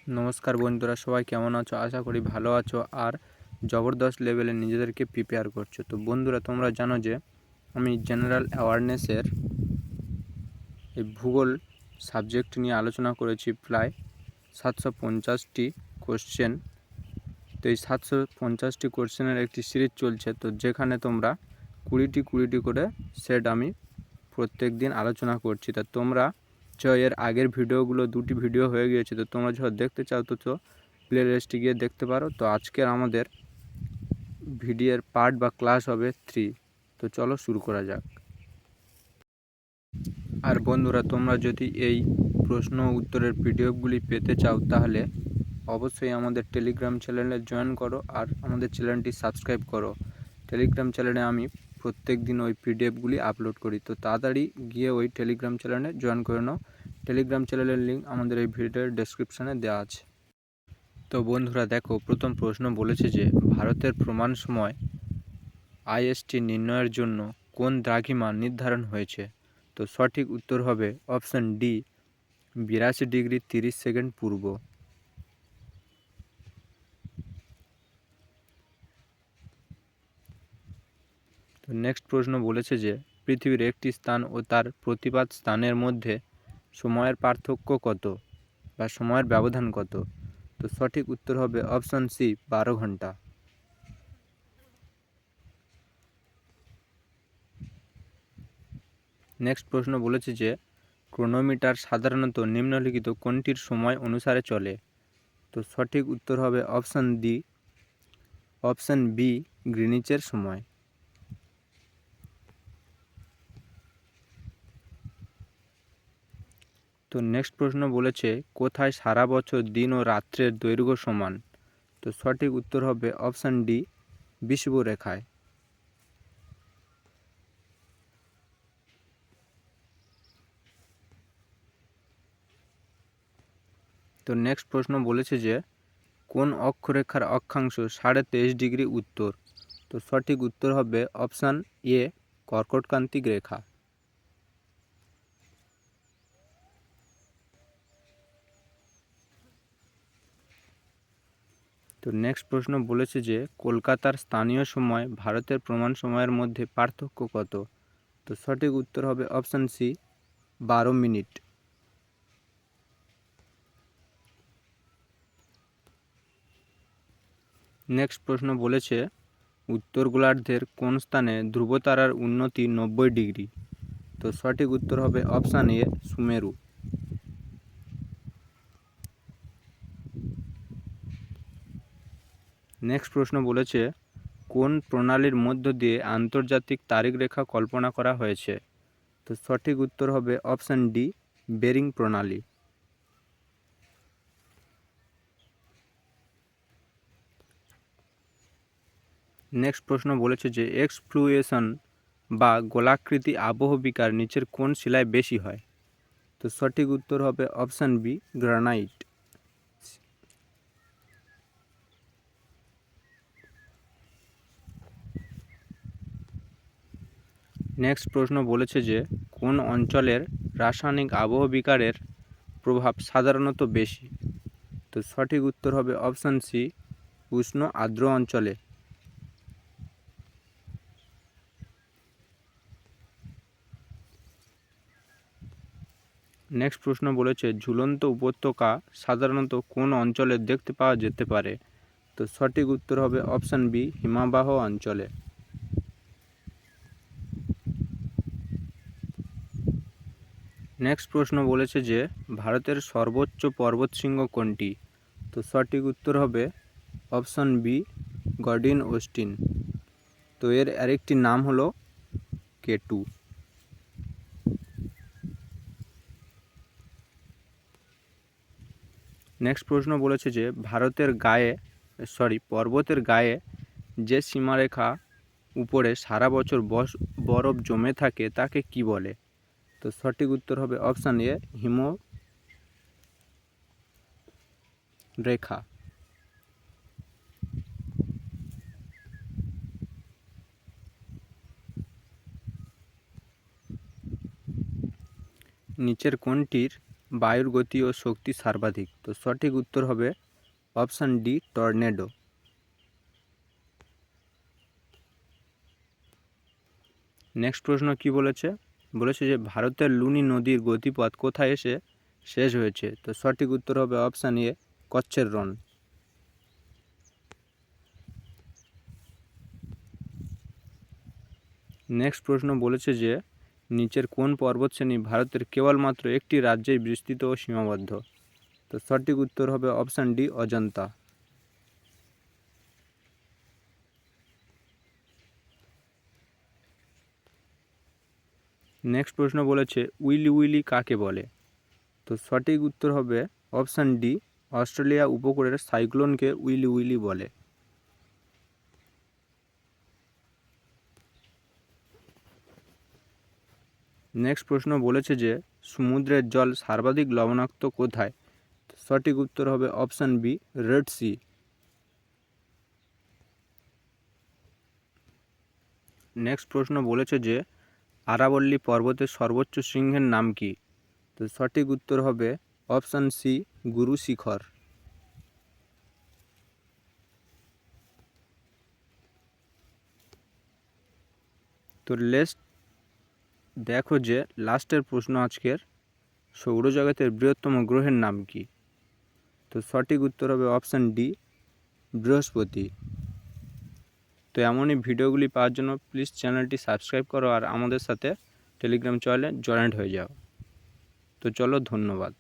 নমস্কার বন্ধুরা, সবাই কেমন আছো? আশা করি ভালো আছো আর জবরদস্ত লেভেলে নিজেদেরকে প্রিপেয়ার করছো। তো বন্ধুরা, তোমরা জানো যে আমি জেনারেল অ্যাওয়ারনেসের এই ভূগোল সাবজেক্ট নিয়ে আলোচনা করেছি প্রায় 750টি কোশ্চেন। তো এই 750টি কোশ্চেনের একটি সিরিজ চলছে, তো যেখানে তোমরা 20টি করে সেট আমি প্রত্যেক দিন আলোচনা করছি। তা তোমরা এর আগের ভিডিওগুলো 2টি ভিডিও হয়ে গিয়েছে, তো তোমরা যখন দেখতে চাও তো প্লে লিস্টে গিয়ে দেখতে পারো। তো আজকের আমাদের ভিডিওর পার্ট বা ক্লাস হবে 3। তো চলো শুরু করা যাক। আর বন্ধুরা, তোমরা যদি এই প্রশ্ন উত্তরের পিডিএফগুলি পেতে চাও তাহলে অবশ্যই আমাদের টেলিগ্রাম চ্যানেলে জয়েন করো আর আমাদের চ্যানেলটি সাবস্ক্রাইব করো। টেলিগ্রাম চ্যানেলে আমি প্রত্যেক দিন ওই পিডিএফগুলি আপলোড করি, তো তাড়াতাড়ি গিয়ে ওই টেলিগ্রাম চ্যানেলে জয়েন করে নাও। টেলিগ্রাম চ্যানেলের লিঙ্ক আমাদের এই ভিডিওর ডেসক্রিপশানে দেওয়া আছে। তো বন্ধুরা দেখো, প্রথম প্রশ্ন বলেছে যে ভারতের প্রমাণ সময় আইএসটি নির্ণয়ের জন্য কোন দ্রাঘিমা নির্ধারণ হয়েছে? তো সঠিক উত্তর হবে অপশান ডি, 82°30' পূর্ব। তো নেক্সট প্রশ্ন বলেছে যে পৃথিবীর একটি স্থান ও তার প্রতিপাদ স্থানের মধ্যে সময়ের পার্থক্য কত বা সময়ের ব্যবধান কত? তো সঠিক উত্তর হবে অপশান সি, 12 ঘন্টা। নেক্সট প্রশ্ন বলেছে যে ক্রোনোমিটার সাধারণত নিম্নলিখিত কোনটির সময় অনুসারে চলে? তো সঠিক উত্তর হবে অপশান বি, গ্রিনিচের সময়। তো নেক্সট প্রশ্ন বলেছে কোথায় সারা বছর দিন ও রাত্রের দৈর্ঘ্য সমান? তো সঠিক উত্তর হবে অপশান ডি, বিষুবরেখায়। তো নেক্সট প্রশ্ন বলেছে যে কোন অক্ষরেখার অক্ষাংশ 23.5° উত্তর? তো সঠিক উত্তর হবে অপশান এ, কর্কটক্রান্তিক রেখা। তো নেক্সট প্রশ্ন বলেছে যে কলকাতার স্থানীয় সময় ভারতের প্রমাণ সময়ের মধ্যে পার্থক্য কত? তো সঠিক উত্তর হবে অপশান সি, 12 মিনিট। নেক্সট প্রশ্ন বলেছে উত্তর গোলার্ধের কোন স্থানে ধ্রুবতারার উন্নতি 90°? তো সঠিক উত্তর হবে অপশান এ, সুমেরু। নেক্সট প্রশ্ন বলেছে কোন প্রণালীর মধ্য দিয়ে আন্তর্জাতিক তারিখ রেখা কল্পনা করা হয়েছে? তো সঠিক উত্তর হবে অপশান ডি, বেরিং প্রণালী। নেক্সট প্রশ্ন বলেছে যে এক্সফ্লুয়েশন বা গোলাকৃতি আবহবিকার নিচের কোন শিলায় বেশি হয়? তো সঠিক উত্তর হবে অপশান বি, গ্রানাইট। নেক্সট প্রশ্ন বলেছে যে কোন অঞ্চলের রাসায়নিক আবহবিকারের প্রভাব সাধারণত বেশি? তো সঠিক উত্তর হবে অপশান সি, উষ্ণ আর্দ্র অঞ্চলে। নেক্সট প্রশ্ন বলেছে ঝুলন্ত উপত্যকা সাধারণত কোন অঞ্চলে দেখতে পাওয়া যেতে পারে? তো সঠিক উত্তর হবে অপশান বি, হিমবাহ অঞ্চলে। নেক্সট প্রশ্ন বলেছে যে ভারতের সর্বোচ্চ পর্বতশৃঙ্গ কোনটি? তো সঠিক উত্তর হবে অপশান বি, গডিন ওস্টিন। তো এর আরেকটি নাম হলো কেটু। নেক্সট প্রশ্ন বলেছে যে পর্বতের গায়ে যে সীমারেখা উপরে সারা বছর বরফ জমে থাকে তাকে কি বলে? তো সঠিক উত্তর হবে অপশান এ, হিমরেখা। নিচের কোনটির বায়ুর গতি ও শক্তি সর্বাধিক? তো সঠিক উত্তর হবে অপশান ডি, টর্নেডো। নেক্সট প্রশ্ন কি বলেছে? বলেছে যে ভারতের লুনি নদীর গতিপথ কোথায় এসে শেষ হয়েছে? তো সঠিক উত্তর হবে অপশান এ, কচ্ছের রণ। নেক্সট প্রশ্ন বলেছে যে নিচের কোন পর্বতশ্রেণী ভারতের কেবলমাত্র একটি রাজ্যেই বিস্তৃত ও সীমাবদ্ধ? তো সঠিক উত্তর হবে অপশান ডি, অজন্তা। নেক্সট প্রশ্ন বলেছে উইলি উইলি কাকে বলে? তো সঠিক উত্তর হবে অপশান ডি, অস্ট্রেলিয়া উপকূলের সাইক্লোনকে উইলি উইলি বলে। নেক্সট প্রশ্ন বলেছে যে সমুদ্রের জল সর্বাধিক লবণাক্ত কোথায়? সঠিক উত্তর হবে option B, red C. Next প্রশ্ন বলেছে যে আরাবল্লী পর্বতের সর্বোচ্চ শৃঙ্গের নাম কি? তো সঠিক উত্তর হবে অপশান সি, গুরু শিখর। তো দেখো যে লাস্টের প্রশ্ন আজকের, সৌরজগতের বৃহত্তম গ্রহের নাম কি? তো সঠিক উত্তর হবে অপশান ডি, বৃহস্পতি। তো এমনই ভিডিওগুলি পাওয়ার জন্য প্লিজ চ্যানেলটি সাবস্ক্রাইব করো আর আমাদের সাথে টেলিগ্রাম চ্যানেলে জয়েন্ট হয়ে যাও। তো চলো, ধন্যবাদ।